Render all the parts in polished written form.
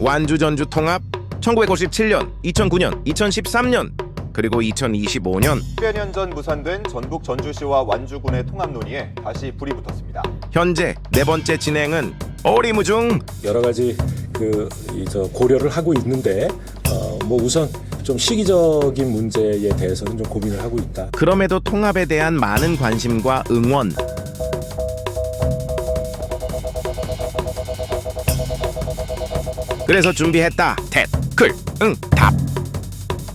완주 전주 통합 1957년, 2009년, 2013년 그리고 2025년 꽤 년 전 무산된 전북 전주시와 완주군의 통합 논의에 다시 불이 붙었습니다. 현재 네 번째 진행은 어리무중. 여러 가지 고려를 하고 있는데 우선 좀 시기적인 문제에 대해서는 좀 고민을 하고 있다. 그럼에도 통합에 대한 많은 관심과 응원. 그래서 준비했다. 댓글 응답.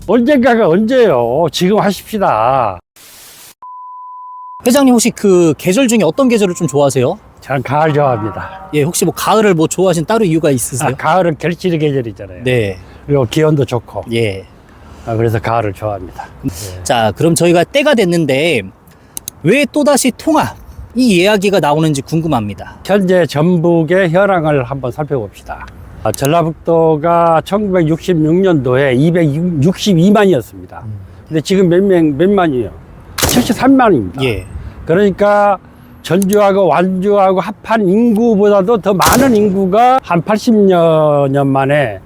언젠가가 언제요? 지금 하십시다. 회장님 혹시 그 계절 중에 어떤 계절을 좀 좋아하세요? 전 가을 좋아합니다. 예, 혹시 뭐 가을을 뭐 좋아하신 따로 이유가 있으세요? 가을은 결실의 계절이잖아요. 네, 그리고 기온도 좋고. 예. 그래서 가을을 좋아합니다. 자, 그럼 저희가 때가 됐는데 왜 또다시 통합 이 이야기가 나오는지 궁금합니다. 현재 전북의 현황을 한번 살펴봅시다. 전라북도가 1966년도에 262만이었습니다. 근데 지금 몇 만이에요? 73만입니다. 예. 그러니까 전주하고 완주하고 합한 인구보다도 더 많은 인구가 한 80여 년 만에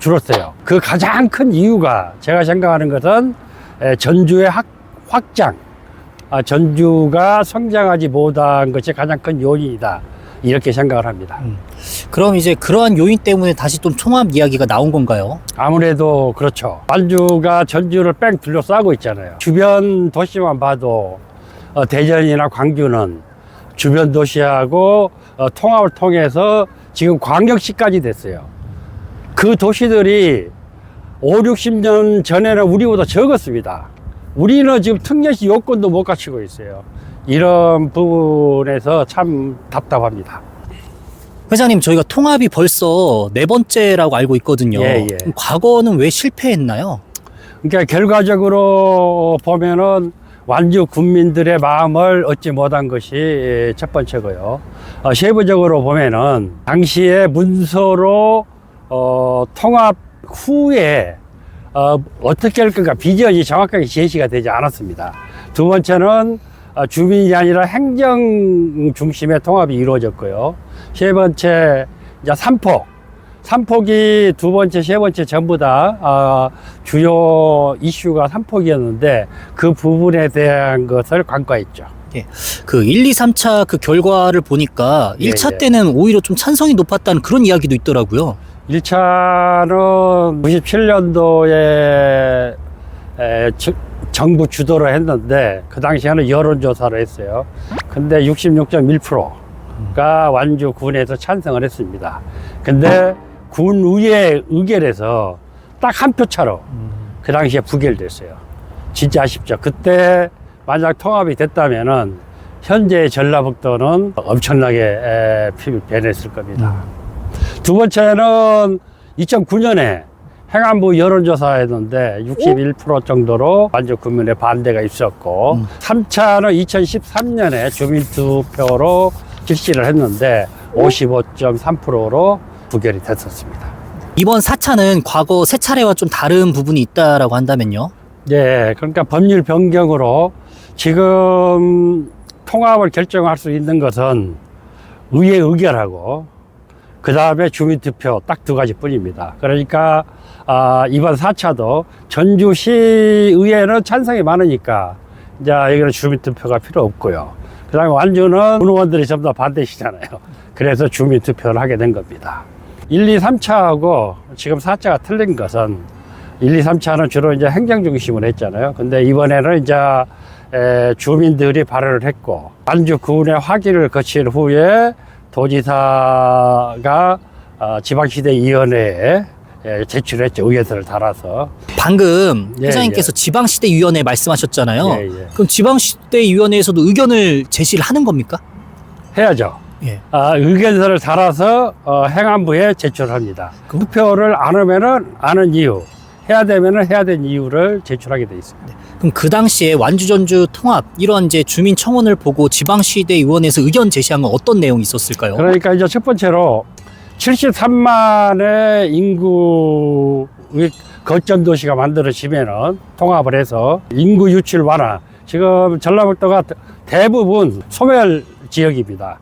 줄었어요. 그 가장 큰 이유가 제가 생각하는 것은 전주의 확장, 전주가 성장하지 못한 것이 가장 큰 요인이다. 이렇게 생각을 합니다. 그럼 이제 그러한 요인 때문에 다시 좀 통합 이야기가 나온 건가요? 아무래도 그렇죠. 완주가 전주를 뺑 둘러싸고 있잖아요. 주변 도시만 봐도 대전이나 광주는 주변 도시하고 통합을 통해서 지금 광역시까지 됐어요. 그 도시들이 5, 60년 전에는 우리보다 적었습니다. 우리는 지금 특례시 요건도 못 갖추고 있어요. 이런 부분에서 참 답답합니다. 회장님, 저희가 통합이 벌써 네 번째라고 알고 있거든요. 예. 그럼 과거는 왜 실패했나요? 그러니까 결과적으로 보면은 완주 군민들의 마음을 얻지 못한 것이 첫 번째고요. 세부적으로 보면은 당시에 문서로 통합 후에 어떻게 할 건가 비전이 정확하게 제시가 되지 않았습니다. 두 번째는 주민이 아니라 행정 중심의 통합이 이루어졌고요. 세 번째, 이제 삼폭이 두 번째, 세 번째 전부 다 주요 이슈가 삼폭이었는데 그 부분에 대한 것을 간과했죠. 예. 그 1, 2, 3차 그 결과를 보니까 1차 때는 오히려 좀 찬성이 높았다는 그런 이야기도 있더라고요. 1차는 97년도에 정부 주도로 했는데 그 당시에는 여론조사를 했어요. 근데 66.1%가 완주 군에서 찬성을 했습니다. 근데 군의회 의결에서 딱 한 표 차로 그 당시에 부결됐어요. 진짜 아쉽죠. 그때 만약 통합이 됐다면은 현재 전라북도는 엄청나게 변했을 겁니다. 두 번째는 2009년에 행안부 여론조사했는데 61% 정도로 완주 국민의 반대가 있었고 3차는 2013년에 주민투표로 실시를 했는데 55.3%로 부결이 됐었습니다. 이번 4차는 과거 세 차례와 좀 다른 부분이 있다라고 한다면요? 네, 그러니까 법률 변경으로 지금 통합을 결정할 수 있는 것은 의회 의결하고 그 다음에 주민투표 딱 두 가지 뿐입니다. 그러니까 이번 4차도 전주시의회는 찬성이 많으니까 이제 여기는 주민투표가 필요 없고요. 그 다음에 완주는 군의원들이 전부 다 반대시잖아요. 그래서 주민투표를 하게 된 겁니다. 1, 2, 3차하고 지금 4차가 틀린 것은 1, 2, 3차는 주로 이제 행정 중심으로 했잖아요. 근데 이번에는 이제 주민들이 발의를 했고 완주군의 확인을 거친 후에 도지사가 지방시대위원회에 제출했죠. 의견서를 달아서. 방금 회장님께서 지방시대위원회 말씀하셨잖아요. 그럼 지방시대위원회에서도 의견을 제시를 하는 겁니까? 해야죠. 예. 의견서를 달아서 행안부에 제출합니다. 투표를 안 하면은 안 한 이유, 해야 되면은 해야 된 이유를 제출하게 돼 있습니다. 그럼 그 당시에 완주 전주 통합 이런 이제 주민 청원을 보고 지방시대위원회에서 의견 제시한 건 어떤 내용이 있었을까요? 그러니까 이제 첫 번째로 73만의 인구의 거점 도시가 만들어지면은 통합을 해서 인구 유출 완화. 지금 전라북도가 대부분 소멸 지역입니다.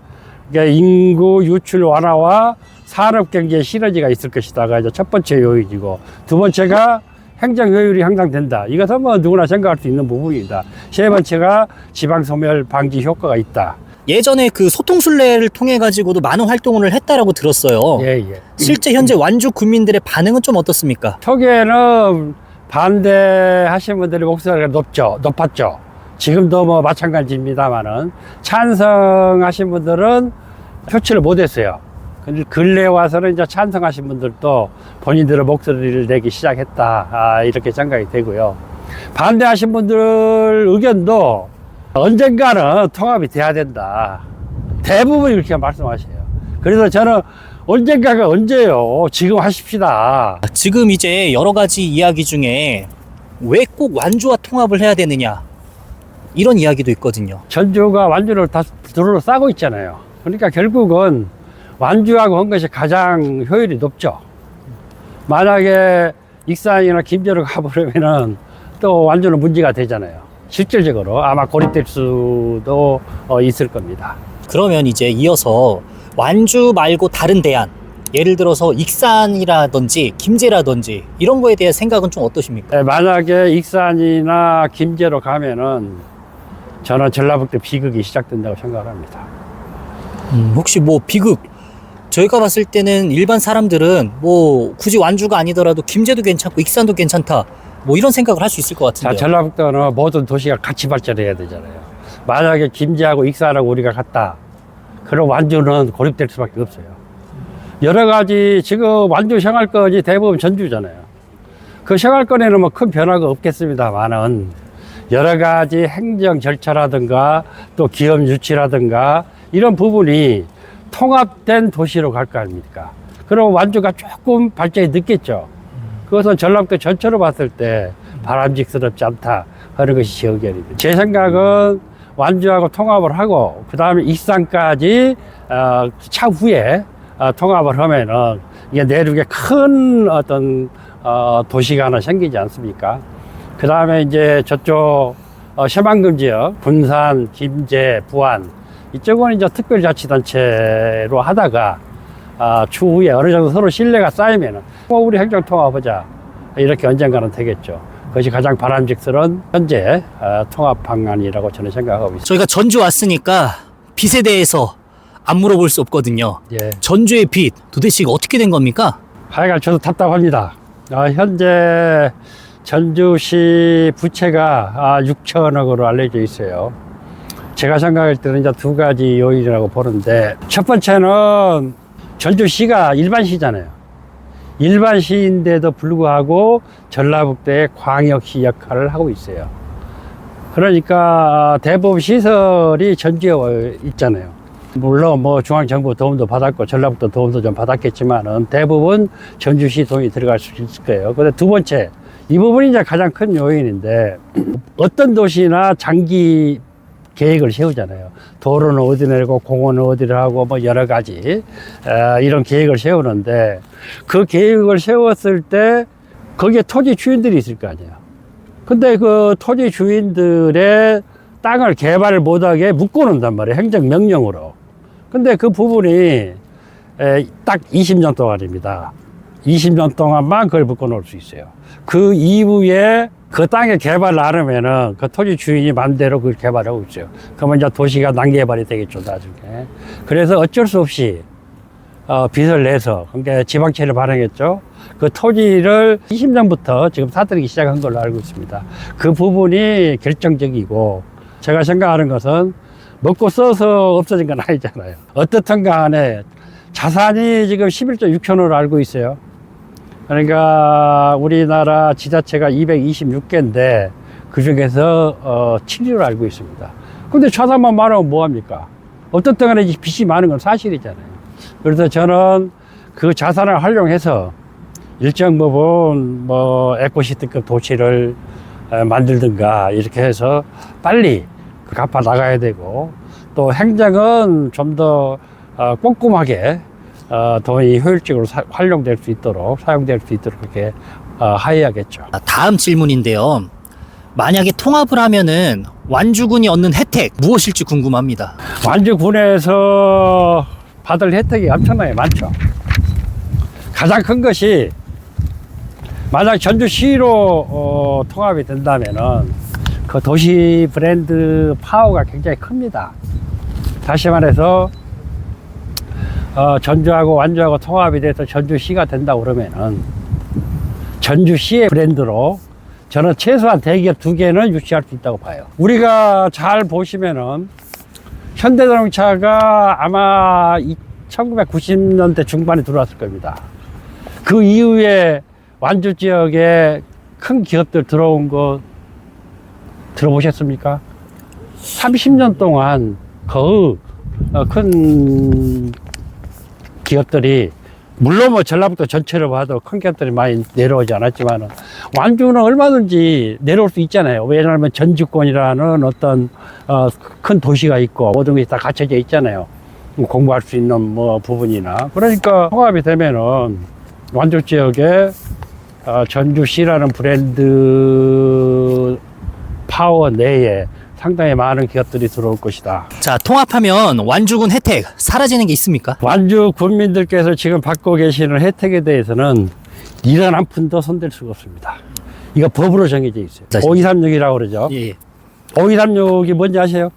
그러니까 인구 유출 완화와 산업 경제 시너지가 있을 것이다가 이제 첫 번째 요인이고, 두 번째가 행정 효율이 향상된다. 이것은 뭐 누구나 생각할 수 있는 부분이다. 세 번째가 지방 소멸 방지 효과가 있다. 예전에 그 소통순례를 통해 가지고도 많은 활동을 했다라고 들었어요. 예, 예. 실제 현재 완주 국민들의 반응은 좀 어떻습니까? 초기에는 반대하신 분들의 목소리가 높았죠. 지금도 뭐 마찬가지입니다만은 찬성하신 분들은 표출을 못했어요. 근데 근래 와서는 이제 찬성하신 분들도 본인들의 목소리를 내기 시작했다. 이렇게 생각이 되고요. 반대하신 분들 의견도 언젠가는 통합이 돼야 된다. 대부분이 그렇게 말씀하셔요. 그래서 저는 언젠가가 언제요? 지금 하십시다. 지금 이제 여러 가지 이야기 중에 왜 꼭 완주와 통합을 해야 되느냐 이런 이야기도 있거든요. 전주가 완주를 다 둘러싸고 있잖아요. 그러니까 결국은 완주하고 한 것이 가장 효율이 높죠. 만약에 익산이나 김제로 가버리면은 또 완주는 문제가 되잖아요. 실질적으로 아마 고립될 수도 있을 겁니다. 그러면 이제 이어서 완주 말고 다른 대안, 예를 들어서 익산이라든지 김제라든지 이런 거에 대한 생각은 좀 어떠십니까? 만약에 익산이나 김제로 가면은 저는 전라북도 비극이 시작된다고 생각을 합니다. 혹시 뭐 비극, 저희가 봤을 때는 일반 사람들은 뭐 굳이 완주가 아니더라도 김제도 괜찮고 익산도 괜찮다 뭐 이런 생각을 할 수 있을 것 자, 같은데요. 전라북도는 모든 도시가 같이 발전해야 되잖아요. 만약에 김제하고 익산하고 우리가 같다. 그럼 완주는 고립될 수밖에 없어요. 여러 가지 지금 완주 생활권이 대부분 전주잖아요. 그 생활권에는 뭐 큰 변화가 없겠습니다만은 여러 가지 행정 절차라든가 또 기업 유치라든가 이런 부분이 통합된 도시로 갈 거 아닙니까? 그럼 완주가 조금 발전이 늦겠죠. 그것은 전라북도 전체로 봤을 때 바람직스럽지 않다 하는 것이 제 의견입니다. 제 생각은 완주하고 통합을 하고 그 다음에 익산까지 차후에 통합을 하면은 이게 내륙에 큰 어떤 도시가 하나 생기지 않습니까? 그 다음에 이제 저쪽 새만금 지역, 군산, 김제, 부안 이쪽은 이제 특별자치단체로 하다가 추후에 어느 정도 서로 신뢰가 쌓이면은 우리 행정 통합하자 이렇게 언젠가는 되겠죠. 그것이 가장 바람직스러운 현재 통합 방안이라고 저는 생각하고 있습니다. 저희가 전주 왔으니까 빚에 대해서 안 물어볼 수 없거든요. 예. 전주의 빚 도대체 이거 어떻게 된 겁니까? 하여간 저도 답답합니다. 현재 전주시 부채가 6천억으로 알려져 있어요. 제가 생각할 때는 이제 두 가지 요인이라고 보는데, 첫 번째는 전주시가 일반시잖아요. 일반시인데도 불구하고 전라북도의 광역시 역할을 하고 있어요. 그러니까 대부분 시설이 전주에 있잖아요. 물론 뭐 중앙정부 도움도 받았고 전라북도 도움도 좀 받았겠지만은 대부분 전주시 돈이 들어갈 수 있을 거예요. 근데 두 번째, 이 부분이 이제 가장 큰 요인인데, 어떤 도시나 장기 계획을 세우잖아요. 도로는 어디 내고 공원은 어디를 하고 뭐 여러 가지 이런 계획을 세우는데, 그 계획을 세웠을 때 거기에 토지 주인들이 있을 거 아니에요. 근데 그 토지 주인들의 땅을 개발을 못하게 묶어놓는단 말이에요. 행정명령으로. 근데 그 부분이 딱 20년 동안입니다. 20년 동안만 그걸 묶어놓을 수 있어요. 그 이후에 그 땅에 개발을 안 하면은 그 토지 주인이 마음대로 그걸 개발하고 있어요. 그러면 이제 도시가 난개발이 되겠죠, 나중에. 그래서 어쩔 수 없이 빚을 내서, 그러니까 지방채를 발행했죠. 그 토지를 20년부터 지금 사들이기 시작한 걸로 알고 있습니다. 그 부분이 결정적이고, 제가 생각하는 것은 먹고 써서 없어진 건 아니잖아요. 어떻든 간에 자산이 지금 11.6천호로 알고 있어요. 그러니까 우리나라 지자체가 226개인데 그 중에서 7위로 알고 있습니다. 근데 자산만 많으면 뭐합니까? 어떻든 간에 빚이 많은 건 사실이잖아요. 그래서 저는 그 자산을 활용해서 일정 부분 뭐 에코시티급 도시를 만들든가 이렇게 해서 빨리 갚아 나가야 되고, 또 행정은 좀 더 꼼꼼하게 돈이 효율적으로 활용될 수 있도록, 사용될 수 있도록 그렇게 하여야겠죠. 다음 질문인데요. 만약에 통합을 하면은 완주군이 얻는 혜택 무엇일지 궁금합니다. 완주군에서 받을 혜택이 엄청나게 많죠. 가장 큰 것이 만약 전주시로 통합이 된다면은 그 도시 브랜드 파워가 굉장히 큽니다. 다시 말해서 전주하고 완주하고 통합이 돼서 전주시가 된다 그러면은 전주시의 브랜드로 저는 최소한 대기업 2개는 유치할 수 있다고 봐요. 우리가 잘 보시면은 현대자동차가 아마 1990년대 중반에 들어왔을 겁니다. 그 이후에 완주 지역에 큰 기업들 들어온 거 들어보셨습니까? 30년 동안 그 큰 기업들이 물론 뭐 전라북도 전체로 봐도 큰 기업들이 많이 내려오지 않았지만 완주는 얼마든지 내려올 수 있잖아요. 왜냐하면 전주권이라는 어떤 큰 도시가 있고 모든 것이 다 갖춰져 있잖아요. 공부할 수 있는 뭐 부분이나 그러니까 통합이 되면은 완주 지역에 전주시라는 브랜드 파워 내에 상당히 많은 기업들이 들어올 것이다. 자, 통합하면 완주군 혜택 사라지는 게 있습니까? 완주 군민들께서 지금 받고 계시는 혜택에 대해서는 1원 한 푼도 손댈 수가 없습니다. 이거 법으로 정해져 있어요. 5236이라고 그러죠. 예. 5236이 뭔지 아세요?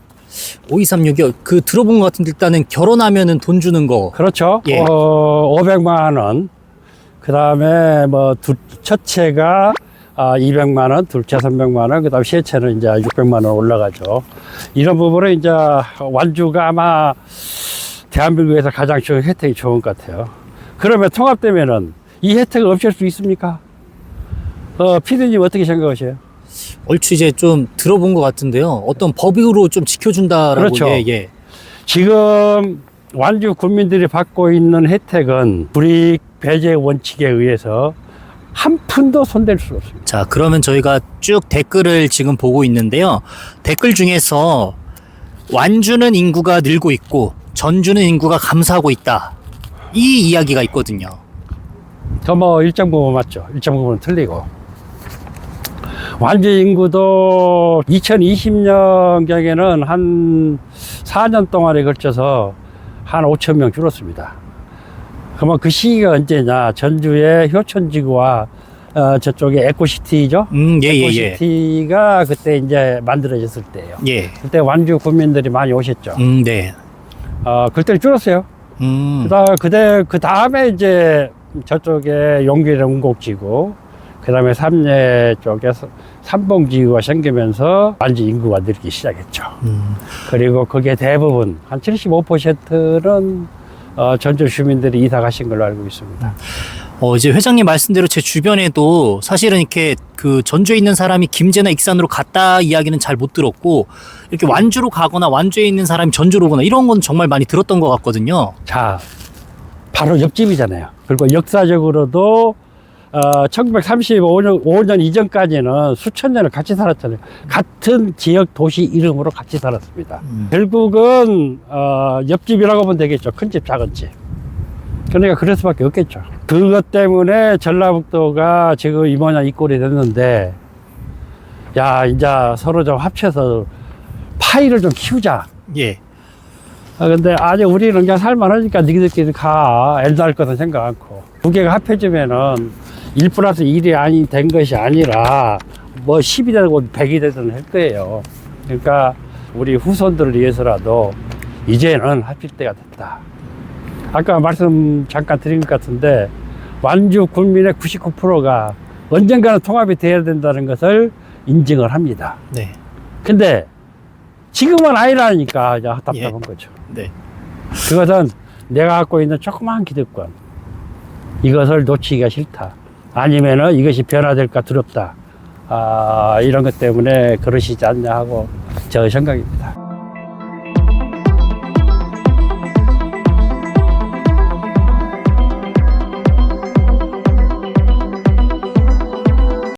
5236이요. 그 들어본 것 같은데 일단은 결혼하면은 돈 주는 거. 그렇죠. 예. 500만 원. 그 다음에 뭐 첫째가 200만 원, 둘째 300만 원, 그 다음 셋째는 이제 600만 원 올라가죠. 이런 부분은 이제 완주가 아마 대한민국에서 가장 혜택이 좋은 것 같아요. 그러면 통합되면은 이 혜택을 없앨 수 있습니까? 피디님 어떻게 생각하세요? 얼추 이제 좀 들어본 것 같은데요. 어떤 법으로 좀 지켜준다라고. 그렇죠. 예, 예. 지금 완주 국민들이 받고 있는 혜택은 불이익 배제 원칙에 의해서 한 푼도 손댈 수 없습니다. 자, 그러면 저희가 쭉 댓글을 지금 보고 있는데요. 댓글 중에서 완주는 인구가 늘고 있고 전주는 인구가 감소하고 있다. 이 이야기가 있거든요. 저 뭐 일정 부분 맞죠. 일정 부분은 틀리고. 완주 인구도 2020년경에는 한 4년 동안에 걸쳐서 한 5천 명 줄었습니다. 그러면 그 시기가 언제냐? 전주의 효천지구와 저쪽에 에코시티죠. 예, 예, 예. 에코시티가 그때 이제 만들어졌을 때예요. 예. 그때 완주 국민들이 많이 오셨죠. 네. 그때 줄었어요. 그 다음에 이제 저쪽에 용기의 운곡지구, 그 다음에 삼례 쪽에 삼봉지구가 생기면서 완주 인구가 늘기 시작했죠. 그리고 그게 대부분 한 75%는 전주 주민들이 이사 가신 걸로 알고 있습니다. 이제 회장님 말씀대로 제 주변에도 사실은 이렇게 그 전주에 있는 사람이 김제나 익산으로 갔다 이야기는 잘 못 들었고, 이렇게 완주로 가거나 완주에 있는 사람이 전주로 오거나 이런 건 정말 많이 들었던 것 같거든요. 자, 바로 옆집이잖아요. 그리고 역사적으로도 1935년 이전까지는 수천 년을 같이 살았잖아요. 같은 지역 도시 이름으로 같이 살았습니다. 결국은 옆집이라고 보면 되겠죠. 큰 집, 작은 집. 그러니까 그럴 수밖에 없겠죠. 그것 때문에 전라북도가 지금 이 모양 이 꼴이 됐는데, 야, 이제 서로 좀 합쳐서 파이를 좀 키우자. 예. 근데 아직 우리는 그냥 살만하니까 니들끼리 가. 애도 할 것은 생각 않고. 두 개가 합해지면은 1+1이 된 것이 아니라 뭐 10이 되고 100이 되든 할 거예요. 그러니까 우리 후손들을 위해서라도 이제는 합칠 때가 됐다. 아까 말씀 잠깐 드린 것 같은데 완주 국민의 99%가 언젠가는 통합이 돼야 된다는 것을 인증을 합니다. 네. 근데 지금은 아니라니까 이제 답답한 거죠. 네. 그것은 내가 갖고 있는 조그마한 기득권, 이것을 놓치기가 싫다. 아니면은 이것이 변화될까 두렵다. 이런 것 때문에 그러시지 않냐 하고 저 생각입니다.